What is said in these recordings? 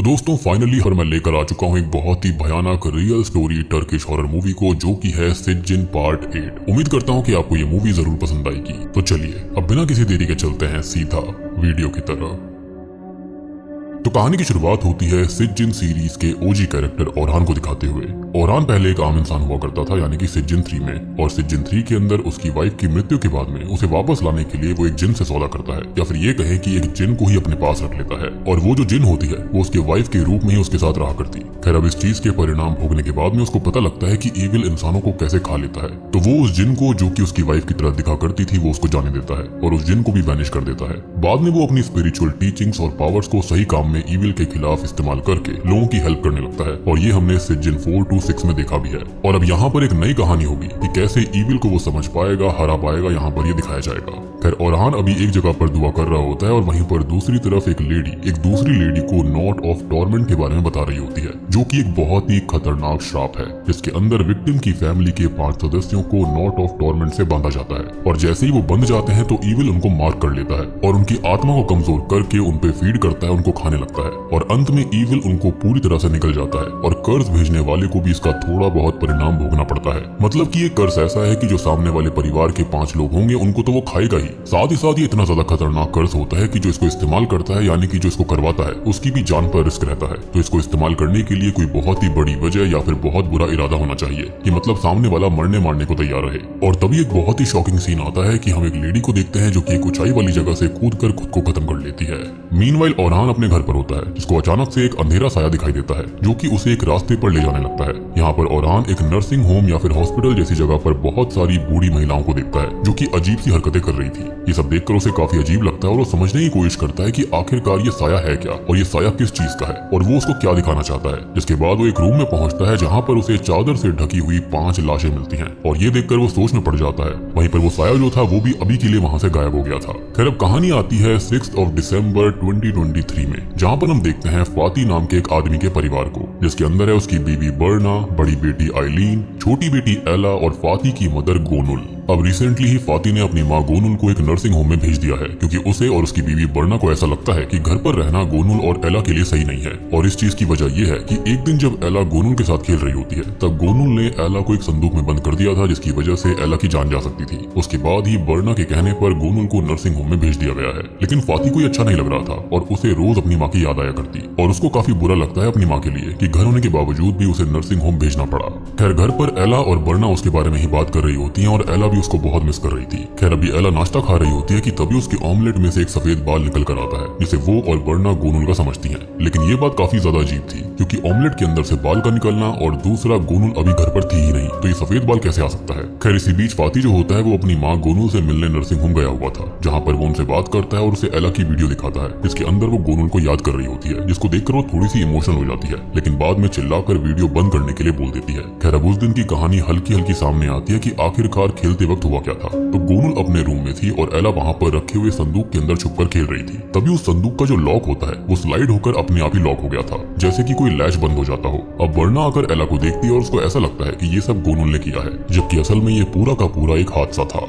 तो दोस्तों फाइनली मैं लेकर आ चुका हूँ एक बहुत ही भयानक real story Turkish horror movie को, जो कि है सिज्जिन पार्ट 8। उम्मीद करता हूँ कि आपको ये मूवी जरूर पसंद आएगी। तो चलिए अब बिना किसी देरी के चलते हैं सीधा वीडियो की तरफ। तो कहानी की शुरुआत होती है सिज्जिन सीरीज के ओजी कैरेक्टर ओरहान को दिखाते हुए। ओरहान पहले एक आम इंसान हुआ करता था, यानी कि सिज्जिन 3 में, और सिज्जिन 3 के अंदर उसकी वाइफ की मृत्यु के बाद में उसे वापस लाने के लिए वो एक जिन से सौदा करता है, या फिर ये कहें कि एक जिन को ही अपने पास रख लेता है, और वो जो जिन होती है वो उसके वाइफ के रूप में ही उसके साथ रहा करती। खैर अब इस चीज के परिणाम भोगने के बाद में उसको पता लगता है कि ईविल इंसानों को कैसे खा लेता है। तो वो उस जिन को, जो कि उसकी वाइफ की तरह दिखा करती थी, वो उसको जाने देता है और उस जिन को भी वैनिश कर देता है। बाद में वो अपनी स्पिरिचुअल टीचिंग्स और पावर्स को सही काम में ईविल के खिलाफ इस्तेमाल करके लोगों की हेल्प करने लगता है, और ये हमने सिज्जिन 4 to 6 में देखा भी है। और अब यहाँ पर एक नई कहानी होगी कि कैसे ईविल को वो समझ पाएगा, हरा पाएगा, यहाँ पर ये दिखाया जाएगा। खैर ओरहान अभी एक जगह पर दुआ कर रहा होता है, और वहीं पर दूसरी तरफ एक दूसरी लेडी को नॉट ऑफ टॉर्मेंट के बारे में बता रही होती है, जो कि एक बहुत ही खतरनाक श्राप है, जिसके अंदर विक्टिम की फैमिली के 5 सदस्यों को नॉट ऑफ टॉर्मेंट से बांधा जाता है, और जैसे ही वो बंध जाते हैं तो ईविल उनको मार कर लेता है और उनकी आत्मा को कमजोर करके उन पे फीड करता है, उनको खाने लगता है, और अंत में ईविल उनको पूरी तरह से निकल जाता है, और कर्ज भेजने वाले को भी इसका थोड़ा बहुत परिणाम भोगना पड़ता है। मतलब कि ये कर्ज ऐसा है कि जो सामने वाले परिवार के 5 लोग होंगे उनको तो वो खाएगा ही, साथ ही साथ ये इतना ज्यादा खतरनाक कर्ज होता है कि जो इसको इस्तेमाल करता है, यानी कि जो इसको करवाता है, उसकी भी जान पर रिस्क रहता है। तो इसको इस्तेमाल करने के लिए कोई बहुत ही बड़ी वजह या फिर बहुत बुरा इरादा होना चाहिए कि मतलब सामने वाला मरने मारने को तैयार रहे। और तभी एक बहुत ही शॉकिंग सीन आता है कि हम एक लेडी को देखते हैं जो कि एक ऊंचाई वाली जगह से कूद कर खुद को खत्म कर लेती है। मीनवाइल ओरहान अपने घर पर होता है, जिसको अचानक से एक अंधेरा साया दिखाई देता है, जो कि उसे एक रास्ते पर ले जाने लगता है। यहाँ पर ओरहान एक नर्सिंग होम या फिर हॉस्पिटल जैसी जगह पर बहुत सारी बूढ़ी महिलाओं को देखता है, जो कि अजीब सी हरकतें कर रही थी। ये सब देखकर उसे काफी अजीब लगता है और वो समझने की कोशिश करता है कि आखिरकार ये साया है क्या, और ये साया किस चीज का है, और वो उसको क्या दिखाना चाहता है। जिसके बाद वो एक रूम में पहुंचता है जहाँ पर उसे चादर से ढकी हुई 5 लाशें मिलती हैं, और ये देखकर वो सोच में पड़ जाता है। वहीं पर वो साया जो था वो भी अभी के लिए वहाँ से गायब हो गया था। खैर अब कहानी आती है 6 दिसंबर 2023 में, जहाँ पर हम देखते हैं फाती नाम के एक आदमी के परिवार को, जिसके अंदर है उसकी बीवी बर्ना, बड़ी बेटी आइलीन, छोटी बेटी एला और फाती की मदर गोनुल। अब रिसेंटली ही फाती ने अपनी माँ गोनुल को एक नर्सिंग होम में भेज दिया है, क्योंकि उसे और उसकी बीवी बर्ना को ऐसा लगता है कि घर पर रहना गोनुल और एला के लिए सही नहीं है। और इस चीज की वजह यह है कि एक दिन जब एला गोनुल के साथ खेल रही होती है, तब गोनुल ने एला को एक संदूक में बंद कर दिया था, जिसकी वजह से एला की जान जा सकती थी। उसके बाद ही बर्ना के कहने पर गोनुल को नर्सिंग होम में भेज दिया गया है, लेकिन फाती को अच्छा नहीं लग रहा था और उसे रोज अपनी माँ की याद आया करती, और उसको काफी बुरा लगता है अपनी माँ के लिए कि घर होने के बावजूद भी उसे नर्सिंग होम भेजना पड़ा। खैर घर पर एला और बर्ना उसके बारे में ही बात कर रही होती है, और एला भी उसको बहुत मिस कर रही थी। खैर अभी एला नाश्ता खा रही होती है कि तभी उसके ऑमलेट में से एक सफेद बाल निकल कर आता है, जिसे वो और बर्ना गोनुल का समझती हैं। लेकिन ये बात काफी ज्यादा अजीब थी, क्योंकि ऑमलेट के अंदर से बाल का निकलना, और दूसरा गोनुल अभी घर पर थी ही नहीं, तो ये सफेद बाल कैसे आ सकता है। खैर इसी बीच फाती जो होता है वो अपनी माँ गोनुल से मिलने नर्सिंग होम गया हुआ था, जहाँ पर वो उनसे बात करता है और उसे एला की वीडियो दिखाता है, जिसके अंदर वो गोनुल को याद कर रही होती है, जिसको देखकर वो थोड़ी सी इमोशनल हो जाती है, लेकिन बाद में चिल्लाकर वीडियो बंद करने के लिए बोल देती है। खैर अब उस दिन की कहानी हल्की हल्की सामने आती है कि आखिरकार खेलते वक्त हुआ क्या था। तो गोनुल अपने रूम में थी और एला वहाँ पर रखे हुए संदूक के अंदर छुपकर खेल रही थी। तभी उस संदूक का जो लॉक होता है वो स्लाइड होकर अपने आप ही लॉक हो गया था, जैसे कि कोई लैच बंद हो जाता हो। अब बर्ना आकर एला को देखती है और उसको ऐसा लगता है कि ये सब गोनुल ने किया है, जबकि असल में ये पूरा का पूरा एक हादसा था।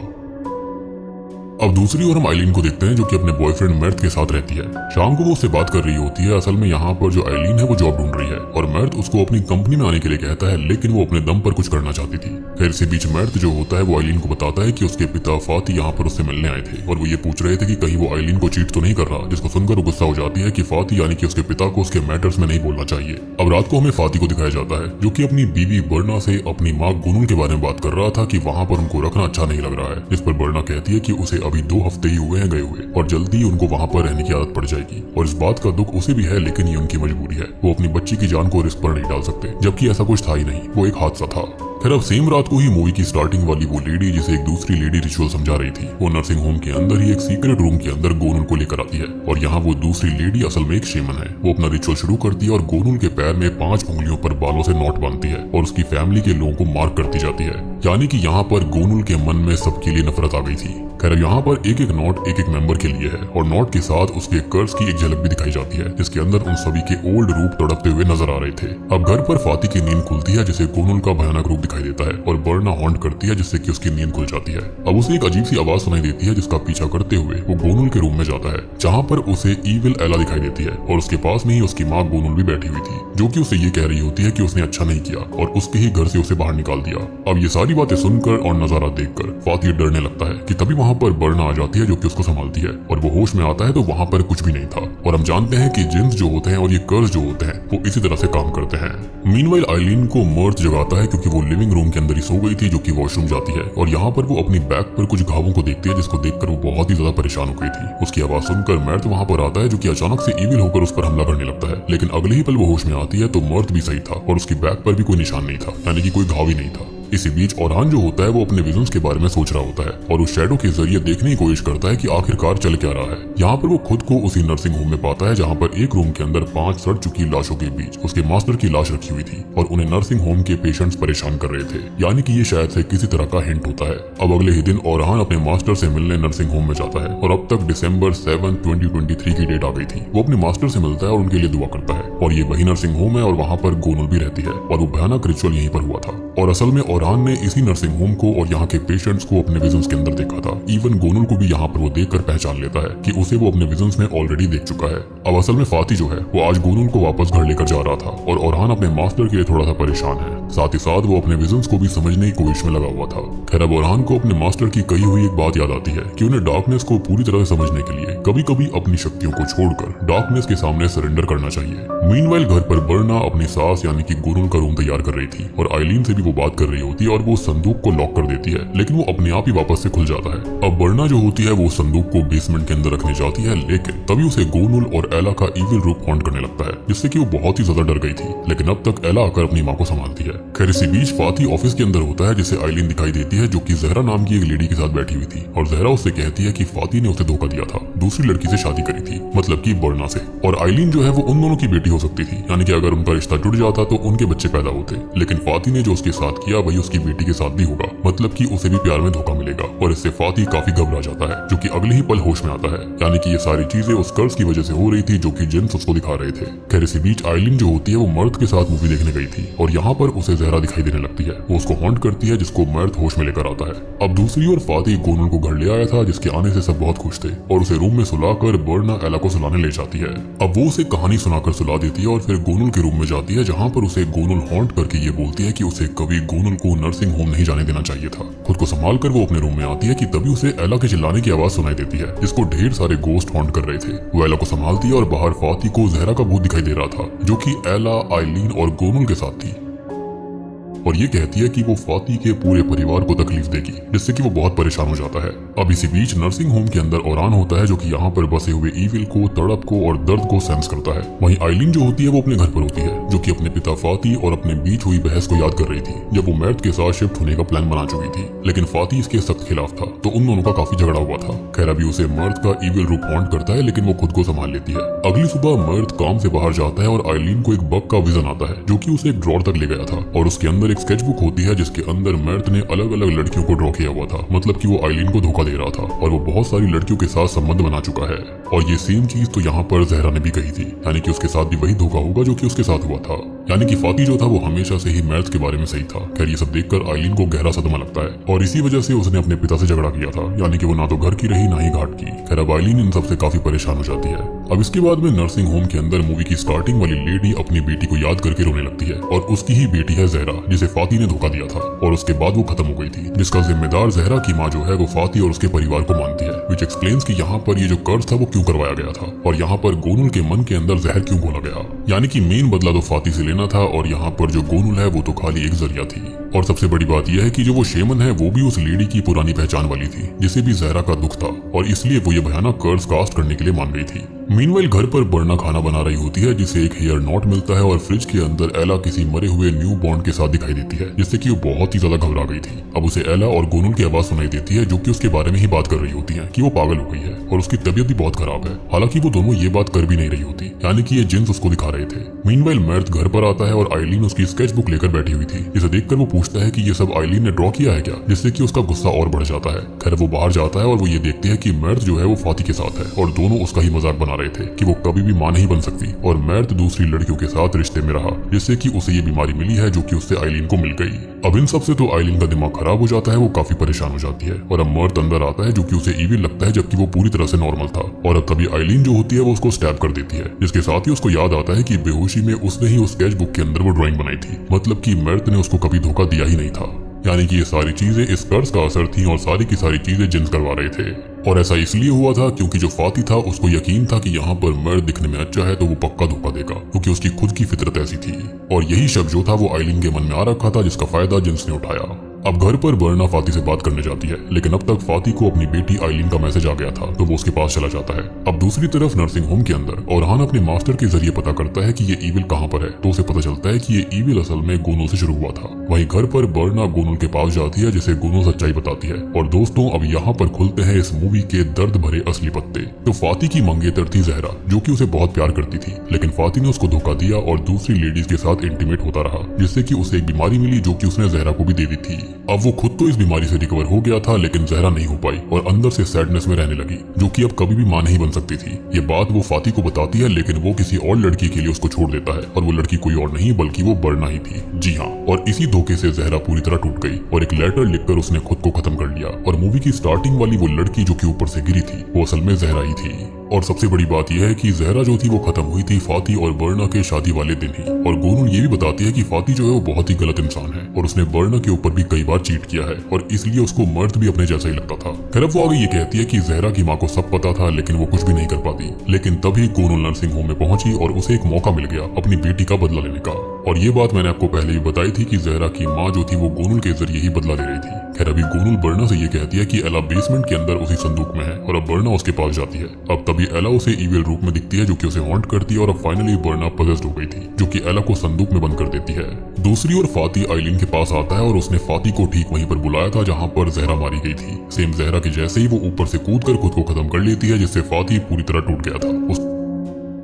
अब दूसरी ओर हम आइलीन को देखते हैं, जो कि अपने बॉयफ्रेंड मर्द के साथ रहती है। शाम को वो उससे बात कर रही होती है। असल में यहाँ पर जो आइलीन है वो जॉब ढूंढ रही है, और मर्द उसको अपनी कंपनी में आने के लिए कहता है, लेकिन वो अपने दम पर कुछ करना चाहती थी। खैर इसी बीच मर्द जो होता है वो आइलीन को बताता है कि उसके पिता फाती यहाँ पर उससे मिलने आए थे, और वो ये पूछ रहे थे कि कहीं वो आइलीन को चीट तो नहीं कर रहा, जिसको सुनकर वो गुस्सा हो जाती है कि फाती यानी कि उसके पिता को उसके मैटर्स में नहीं बोलना चाहिए। अब रात को हमें फाती को दिखाया जाता है, जो कि अपनी बीवी बर्ना से अपनी माँ गोनुल के बारे में बात कर रहा था कि वहाँ पर उनको रखना अच्छा नहीं लग रहा है, जिस पर बर्ना कहती है कि उसे अभी 2 हफ्ते ही हुए हैं गए हुए, और जल्दी ही उनको वहाँ पर रहने की आदत पड़ जाएगी। और इस बात का दुख उसे भी है, लेकिन ये उनकी मजबूरी है, वो अपनी बच्ची की जान को रिस्क पर नहीं डाल सकते, जबकि ऐसा कुछ था ही नहीं, वो एक हादसा था। फिर अब सेम रात को ही मूवी की स्टार्टिंग वाली वो लेडी जिसे एक दूसरी लेडी रिचुअल समझा रही थी, वो नर्सिंग होम के अंदर ही एक सीक्रेट रूम के अंदर गोनुल को लेकर आती है, और यहाँ वो दूसरी लेडी असल में एक शेमन है। वो अपना रिचुअल शुरू करती है और गोनुल के पैर में 5 उंगलियों पर बालों से नॉट बांधती है, और उसकी फैमिली के लोगों को मार्क करती जाती है, यानी कि यहाँ पर गोनुल के मन में सबके लिए नफरत आ गई थी। खैर यहाँ पर एक एक नोट एक एक मेंबर के लिए है और नोट के साथ उसके कर्ज की एक झलक भी दिखाई जाती है, जिसके अंदर उन सभी के ओल्ड रूप तड़पते हुए नजर आ रहे थे। अब घर पर फाती की नींद खुलती है, जिसे गोनुल का भयानक रूप दिखाई देता है और बर्ना हॉन्ट करती है, जिससे कि उसकी नींद खुल जाती है। अब उसे एक अजीब सी आवाज सुनाई देती है, जिसका पीछा करते हुए वो गोनुल के रूम में जाता है, जहाँ पर उसे ईविल एला दिखाई देती है और उसके पास में ही उसकी माँ गोनुल भी बैठी हुई थी, जो कि उसे ये कह रही होती है कि उसने अच्छा नहीं किया और उसके ही घर से उसे बाहर निकाल दिया। अब ये सारी बातें सुनकर और नजारा देखकर फाती डरने लगता है कि तभी वहाँ पर बर्ना आ जाती है, जो कि उसको संभालती है और वो होश में आता है तो वहाँ पर कुछ भी नहीं था। और हम जानते हैं कि जिन्स जो होते हैं और ये कर्ज जो होते हैं वो इसी तरह से काम करते हैं। मीनवाइल आइलीन को मर्द जगाता है क्योंकि वो लिविंग रूम के अंदर ही सो गई थी, जो कि वॉशरूम जाती है और यहाँ पर वो अपनी बैक पर कुछ घावों को देखती है, जिसको देखकर वो बहुत ही ज्यादा परेशान हो गई थी। उसकी आवाज सुनकर मर्द वहाँ पर आता है, जो कि अचानक से ईविल होकर उस पर हमला करने लगता है, लेकिन अगले ही पल वो होश में आती है तो मर्द भी सही था और उसकी बैक पर भी कोई निशान नहीं था, यानी कि कोई घाव ही नहीं था। इसी बीच ओरान जो होता है वो अपने विजन्स के बारे में सोच रहा होता है और उस शैडो के जरिए देखने की कोशिश करता है कि आखिरकार चल क्या रहा है। यहाँ पर वो खुद को उसी नर्सिंग होम में पाता है, जहाँ पर एक रूम के अंदर 5 सड़ चुकी लाशों के बीच उसके मास्टर की लाश रखी हुई थी और उन्हें नर्सिंग होम के पेशेंट्स परेशान कर रहे थे, यानी कि ये शायद से किसी तरह का हिंट होता है। अब अगले ही दिन ओरान अपने मास्टर से मिलने नर्सिंग होम में जाता है और अब तक दिसंबर 7, 2023 की डेट आ गई थी। वो अपने मास्टर से मिलता है और उनके लिए दुआ करता है और ये वही नर्सिंग होम है और वहाँ पर गोनुल भी रहती है और वो भयानक रिचुअल यहीं पर हुआ था। और असल में ओरान ने इसी नर्सिंग होम को और यहाँ के पेशेंट्स को अपने विजन्स के अंदर देखा था। इवन गोनुल को भी यहाँ पर वो देखकर पहचान लेता है कि उसे वो अपने विजन्स में ऑलरेडी देख चुका है। अब असल में फाती जो है वो आज गोनुल को वापस घर लेकर जा रहा था और ओरान अपने मास्टर के लिए थोड़ा सा परेशान है, साथ ही साथ वो अपने विजन्स को भी समझने की कोशिश में लगा हुआ था। खैर अब ओरान को अपने मास्टर की कही हुई एक बात याद आती है कि उन्हें डार्कनेस को पूरी तरह से समझने के लिए कभी कभी अपनी शक्तियों को छोड़कर डार्कनेस के सामने सरेंडर करना चाहिए। मीनवाइल घर पर बर्ना अपनी सास यानी कि गोनुल का रूम तैयार कर रही थी और आइलीन से भी वो बात कर रही होती है और वो संदूक को लॉक कर देती है, लेकिन वो अपने आप ही वापस से खुल जाता है। अब बर्ना जो होती है वो संदूक को बेसमेंट के अंदर रखने जाती है, लेकिन तभी उसे गोनुल और एला का ईविल रूप हॉन्ट करने लगता है, जिससे कि वो बहुत ही ज्यादा डर गई थी। लेकिन अब तक एला आकर अपनी माँ को संभालती है। खैर इसी बीच फाती ऑफिस के अंदर होता है, जिसे आइलीन दिखाई देती है, जो कि जहरा नाम की एक लेडी के साथ बैठी हुई थी और जहरा उससे कहती है कि फाती ने उसे धोखा दिया था, दूसरी लड़की से शादी करी थी, मतलब कि बर्ना से। और आइलीन जो है वो उन दोनों की बेटी हो सकती थी, यानी कि अगर उनका रिश्ता जुड़ जाता तो उनके बच्चे पैदा होते। लेकिन फाती ने जो उसके साथ किया वही उसकी बेटी के साथ भी होगा, मतलब कि उसे भी प्यार में धोखा मिलेगा। और इससे फाती काफी घबरा जाता है, जो कि अगले ही पल होश में आता है, यानी कि ये सारी चीजें उस कर्ज की वजह से हो रही थी जो कि जिन्स उसको दिखा रहे थे। खैर इसी बीच आइलीन जो होती है वो मर्द के साथ मूवी देखने गई थी और यहाँ पर उसे जहरा दिखाई देने लगती है। वो उसको हॉन्ट करती है, जिसको मर्द होश में लेकर आता है। अब दूसरी ओर फाती गोनुल को घर ले आया था, जिसके आने से सब बहुत खुश थे और उसे रूम में सुलाकर बर्ना एला को सुलाने ले जाती है। अब वो उसे कहानी सुनाकर सुला देती है और फिर गोनुल के रूम में जाती है, जहाँ पर उसे गोनुल हॉन्ट करके ये बोलती है कि उसे कभी गोनुल को नर्सिंग होम नहीं जाने देना चाहिए था। खुद को संभाल कर वो अपने रूम में आती है कि तभी उसे एला के चिल्लाने की आवाज सुनाई देती है, जिसको ढेर सारे गोस्ट हॉन्ट कर रहे थे। वो एला को संभालती है और बाहर फाती को जहरा का भूत दिखाई दे रहा था, जो कि एला, आइलीन और गोनुल के साथ थी और ये कहती है कि वो फाती के पूरे परिवार को तकलीफ देगी, जिससे कि वो बहुत परेशान हो जाता है। अब इसी बीच नर्सिंग होम के अंदर ओरान होता है, जो कि यहाँ पर बसे हुए ईविल को, तड़प को और दर्द को सेंस करता है। वहीं आइलीन जो होती है वो अपने घर पर होती है, जो कि अपने पिता फाती और अपने बीच हुई बहस को याद कर रही थी, जब वो मर्द के साथ शिफ्ट होने का प्लान बना चुकी थी। लेकिन फाती इसके सख्त खिलाफ था, तो उन दोनों का काफी झगड़ा हुआ था। खैर अभी उसे मर्द का ईविल रूप हॉन्ट करता है, लेकिन वो खुद को संभाल लेती है। अगली सुबह मर्द काम से बाहर जाता है और आइलीन को एक बग का विजन आता है, जो कि उसे एक ड्रॉर तक ले गया था और उसके अंदर एक स्केच बुक होती है, जिसके अंदर मर्द ने अलग अलग लड़कियों को ड्रॉ किया हुआ था, मतलब कि वो आइलीन को धोखा दे रहा था और वो बहुत सारी लड़कियों के साथ संबंध बना चुका है। और ये सेम चीज तो यहाँ पर जहरा ने भी कही थी, यानी कि उसके साथ भी वही धोखा होगा जो कि उसके साथ हुआ था। यानी कि फाती जो था वो हमेशा से ही मर्द के बारे में सही था। खैर ये सब देखकर आइलीन को गहरा सदमा लगता है और इसी वजह से उसने अपने पिता से झगड़ा किया था, यानी कि वो ना तो घर की रही ना ही घाट की। खैर अब आइलीन इन सबसे काफी परेशान हो जाती है। अब इसके बाद में नर्सिंग होम के अंदर मूवी की स्टार्टिंग वाली लेडी अपनी बेटी को याद करके रोने लगती है और उसकी ही बेटी है जहरा, जिसे फाती ने धोखा दिया था और उसके बाद वो खत्म हो गई थी, जिसका जिम्मेदार जहरा की माँ जो है वो फाती और उसके परिवार को मानती है, विच एक्सप्लेन्स कि यहाँ पर ये जो कर्ज था वो क्यों करवाया गया था और यहाँ पर गोनुल के मन के अंदर जहर क्यों घोला गया। यानी कि मेन बदला तो फाती से लेना था और यहाँ पर जो गोनुल है वो तो खाली एक जरिया थी। और सबसे बड़ी बात यह है कि जो वो शेमन है वो भी उस लेडी की पुरानी पहचान वाली थी, जिसे भी जहरा का दुख था और इसलिए वो ये भयानक कर्ज कास्ट करने के लिए मान गई थी। मीनवाइल घर पर बर्ना खाना बना रही होती है जिसे एक हेयर नॉट मिलता है और फ्रिज के अंदर एला किसी मरे हुए न्यू बॉर्न के साथ दिखाई देती है जिससे कि वो बहुत ही ज्यादा घबरा गई थी। अब उसे एला और गोनुल की आवाज सुनाई देती है जो कि उसके बारे में ही बात कर रही होती है कि वो पागल हो गई है और उसकी तबीयत भी बहुत खराब है। हालांकि वो दोनों ये बात कर भी नहीं रही होती, यानी कि ये जिन्स उसको दिखा रहे थे। मीनवाइल मैर्थ घर पर आता है और आइलीन उसकी स्केच बुक लेकर बैठी हुई थी, जिसे देखकर वो पूछता है कि ये सब आइलीन ने ड्रॉ किया है क्या, जिससे कि उसका गुस्सा और बढ़ जाता है। खैर वो बाहर जाता है और वो ये देखती है कि मैर्थ जो है वो फाती के साथ है और दोनों उसका ही मजाक बना रहे थे कि वो कभी भी मां नहीं बन सकती और मैर्थ दूसरी लड़कियों के साथ रिश्ते में रहा जिससे कि उसे ये बीमारी मिली है जो कि उससे आइलीन को मिल गई। अब इन सब से तो आइलीन का दिमाग खराब हो जाता है, वो काफी परेशान हो जाती है और अब मैर्थ अंदर आता है जो कि उसे इविल लगता है जबकि वो पूरी तरह से नॉर्मल था। और अब तभी आइलीन जो होती है वो उसको स्टैब कर देती है, जिसके साथ ही उसको याद आता है कि बेहोशी में उसने ही उस स्केच बुक के अंदर वो ड्राइंग बनाई थी, मतलब कि मैर्थ ने उसको कभी धोखा दिया ही नहीं था। यानी कि ये सारी चीजें इस कर्ज का असर थी और सारी की सारी चीजें जिन्स करवा रहे थे। और ऐसा इसलिए हुआ था क्योंकि जो फाती था उसको यकीन था कि यहाँ पर मैर्थ दिखने में अच्छा है तो वो पक्का धोखा देगा, क्योंकि उसकी खुद की फितरत ऐसी थी। और यही शक जो था वो आइलीन के मन में आ रखा था, जिसका फायदा जिन्स ने उठाया। अब घर पर बर्ना फाती से बात करने जाती है, लेकिन अब तक फाती को अपनी बेटी आइलीन का मैसेज आ गया था तो वो उसके पास चला जाता है। अब दूसरी तरफ नर्सिंग होम के अंदर ओरहान अपने मास्टर के जरिए पता करता है कि ये ईविल कहाँ पर है, तो उसे पता चलता है कि ये ईविल असल में गोनुल से शुरू हुआ था। वहीं घर पर बर्ना गोनुल के पास जाती है जिसे गोनुल सच्चाई बताती है। और दोस्तों अब यहाँ पर खुलते हैं इस मूवी के दर्द भरे असली पत्ते। तो फाती की मंगेतर थी जहरा, जो कि उसे बहुत प्यार करती थी, लेकिन फाती ने उसको धोखा दिया और दूसरी लेडीज के साथ इंटीमेट होता रहा, जिससे कि उसे एक बीमारी मिली जो कि उसने जहरा को भी दे दी थी। अब वो खुद तो इस बीमारी से रिकवर हो गया था, लेकिन जहरा नहीं हो पाई और अंदर से सैडनेस में रहने लगी, जो कि अब कभी भी मां नहीं बन सकती थी। ये बात वो फाती को बताती है, लेकिन वो किसी और लड़की के लिए उसको छोड़ देता है और वो लड़की कोई और नहीं बल्कि वो बर्ना ही थी। जी हाँ, और इसी धोखे से जहरा पूरी तरह टूट गई और एक लेटर लिखकर उसने खुद को खत्म कर लिया। और मूवी की स्टार्टिंग वाली वो लड़की जो कि ऊपर से गिरी थी वो असल में जहरा ही थी। और सबसे बड़ी बात यह है कि जहरा जो थी वो खत्म हुई थी फाती और बर्ना के शादी वाले दिन ही। और गोनुल ये भी बताती है कि फाती जो है वो बहुत ही गलत इंसान है और उसने बर्ना के ऊपर भी कई बार चीट किया है और इसलिए उसको मर्द भी अपने जैसा ही लगता था। खैर वो आगे ये कहती है कि जहरा की माँ को सब पता था लेकिन वो कुछ भी नहीं कर पाती। लेकिन तभी गोनुल नर्सिंग होम में पहुंची और उसे एक मौका मिल गया अपनी बेटी का बदला लेने का। और ये बात मैंने आपको पहले भी बताई थी कि जहरा की माँ जो थी वो गोनुल के जरिए ही बदला ले रही थी। खैर अभी गोनुल बर्ना से ये कहती है कि एला बेसमेंट के अंदर उसी संदूक में है और अब बर्ना उसके पास जाती है। अब तभी एला उसे ईविल रूप में दिखती है जो कि उसे हॉन्ट करती है और अब फाइनली बर्ना पजेस्ड हो गई थी, जो कि एला को संदूक में बंद कर देती है। दूसरी ओर फाती आइलीन के पास आता है और उसने फाती को ठीक वहीं पर बुलाया था जहाँ पर जहरा मारी गई थी। सेम जहरा के जैसे ही वो ऊपर से कूदकर खुद को खत्म कर लेती है, जिससे फाती पूरी तरह टूट गया था।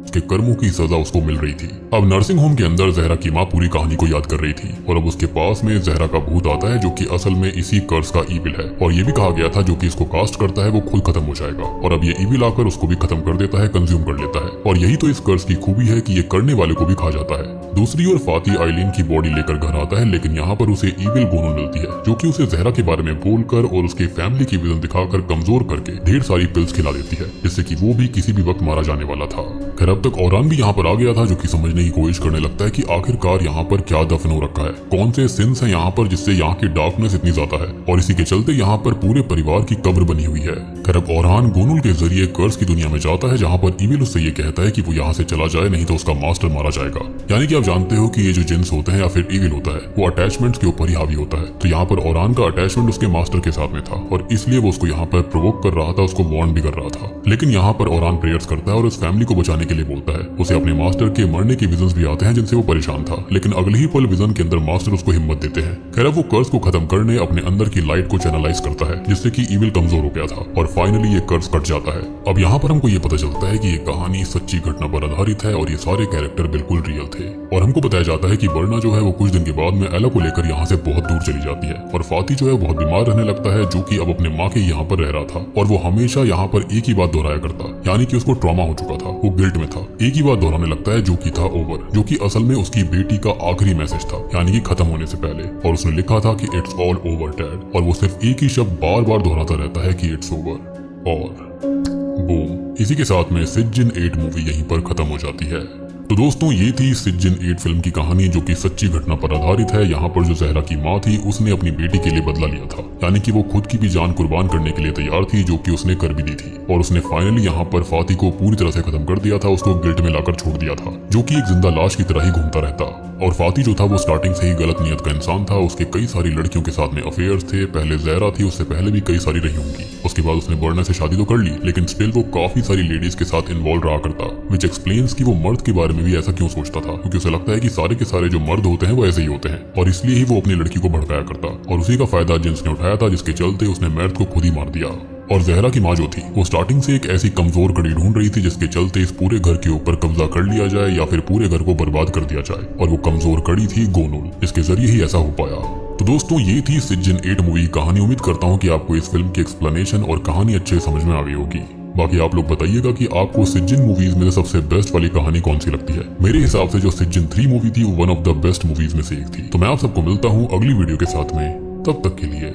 उसके कर्मों की सजा उसको मिल रही थी। अब नर्सिंग होम के अंदर जहरा की माँ पूरी कहानी को याद कर रही थी और अब उसके पास में जहरा का भूत आता है जो कि असल में इसी कर्ज का ईविल है। और ये भी कहा गया था जो कि इसको कास्ट करता है वो खुद खत्म हो जाएगा और अब ये ईविल आकर उसको भी खत्म कर देता है, कंज्यूम कर लेता है। और यही तो इस कर्ज की खूबी है कि ये करने वाले को भी खा जाता है। दूसरी ओर फाती आइलीन की बॉडी लेकर घर आता है, लेकिन यहाँ पर उसे ईविल गोनुल मिलती है जो कि उसे जहरा के बारे में बोलकर और उसके फैमिली की विजन दिखाकर कमजोर करके ढेर सारी पिल्स खिला देती है, जिससे कि वो भी किसी भी वक्त मारा जाने वाला था। खैर अब तक ओरहान भी यहाँ पर आ गया था जो कि समझने की कोशिश करने लगता है कि आखिरकार यहाँ पर क्या दफन हो रखा है, कौन से सिंस हैं यहाँ पर जिससे यहाँ की डार्कनेस इतनी ज्यादा है और इसी के चलते यहाँ पर पूरे परिवार की कब्र बनी हुई है। खैर अब ओरहान गोनुल के जरिए कर्ज की दुनिया में जाता है जहाँ पर ईविल उससे ये कहता है कि वो यहाँ से चला जाए, नहीं तो उसका मास्टर मारा जाएगा। यानी कि आप जानते हो कि ये जो जिन्स होते हैं या फिर ईविल होता है वो अटैचमेंट्स के ऊपर ही हावी होता है। तो यहाँ पर ओरहान का अटैचमेंट उसके मास्टर के साथ में था और इसलिए वो उसको यहाँ पर प्रोवोक कर रहा था, उसको वार्न भी कर रहा था। लेकिन यहाँ पर ओरहान प्रेयर्स करता है और उस फैमिली को बचाने के लिए बोलता है। उसे अपने मास्टर के मरने के विजन्स भी आते हैं जिनसे वो परेशान था, लेकिन अगले ही पल विजन के अंदर मास्टर उसको हिम्मत देते हैं। खैर वो कर्ज को खत्म करने अपने अंदर की लाइट को चैनलाइज करता है, जिससे कि ईविल कमजोर हो गया था और फाइनली ये कर्ज कट जाता है। अब यहाँ पर हमको ये पता चलता है कि ये कहानी सच्ची घटना पर आधारित है और ये सारे कैरेक्टर बिल्कुल रियल थे। और हमको बताया जाता है कि बर्ना जो है वो कुछ दिन के बाद में एला को लेकर यहाँ से बहुत दूर चली जाती है और फाती जो है बहुत बीमार रहने लगता है, जो कि अब अपने माँ के यहाँ पर रह रहा था और वो हमेशा यहाँ पर एक ही बात दोहराया करता, यानी कि उसको ट्रॉमा हो चुका था, वो गिल्ट में था। एक ही बात दोहराने लगता है जो कि था ओवर, जो कि असल में उसकी बेटी का आखिरी मैसेज था, यानी कि खत्म होने से पहले। और उसने लिखा था कि इट्स ऑल ओवर डैड, और वो सिर्फ एक ही शब्द बार बार दोहराता रहता है कि इट्स ओवर। और बूम, इसी के साथ में सिज्जिन 8 मूवी यहीं पर खत्म हो जाती है। तो दोस्तों ये थी सिज्जिन 8 फिल्म की कहानी जो कि सच्ची घटना पर आधारित है। यहाँ पर जो जहरा की माँ थी उसने अपनी बेटी के लिए बदला लिया था यानी कि वो खुद की भी जान कुर्बान करने के लिए तैयार थी, जो कि उसने कर भी दी थी। और उसने फाइनली यहाँ पर फाती को पूरी तरह से खत्म कर दिया था, उसको गिल्ट में लाकर छोड़ दिया था, जो कि एक जिंदा लाश की तरह ही घूमता रहता। और फाती जो था वो स्टार्टिंग से ही गलत नियत का इंसान था। उसके कई सारी लड़कियों के साथ में अफेयर्स थे। पहले ज़हरा थी, उससे पहले भी कई सारी रही होंगी। उसके बाद उसने बर्ना से शादी तो कर ली, लेकिन स्टिल वो काफी सारी लेडीज के साथ इन्वॉल्व रहा करता, विच एक्सप्लेन्स कि वो मर्द के बारे में भी ऐसा क्यों सोचता था, क्योंकि उसे लगता है कि सारे के सारे जो मर्द होते हैं वो ऐसे ही होते हैं, और इसलिए ही वो अपनी लड़की को भड़काया करता। और उसी का फायदा जिन्स ने उठाया था, जिसके चलते उसने मैर्द को खुद ही मार दिया। और ज़हरा की माँ जो थी वो स्टार्टिंग से एक ऐसी कमजोर कड़ी ढूंढ रही थी जिसके चलते इस पूरे घर के ऊपर कब्जा कर लिया जाए या फिर पूरे घर को बर्बाद कर दिया जाए। और वो कमजोर कड़ी थी गोनुल, जिसके जरिए ही ऐसा हो पाया। तो दोस्तों ये थी सिज्जिन 8 मूवी की कहानी। उम्मीद करता हूँ कि आपको इस फिल्म की एक्सप्लेनेशन और कहानी अच्छे समझ में आ गई होगी। बाकी आप लोग बताइएगा कि आपको सिज्जिन मूवीज में सबसे बेस्ट वाली कहानी कौन सी लगती है। मेरे हिसाब से जो सिज्जिन 3 मूवी थी वो one of the best movies में से एक थी। तो मैं आप सबको मिलता हूँ अगली वीडियो के साथ में, तब तक के लिए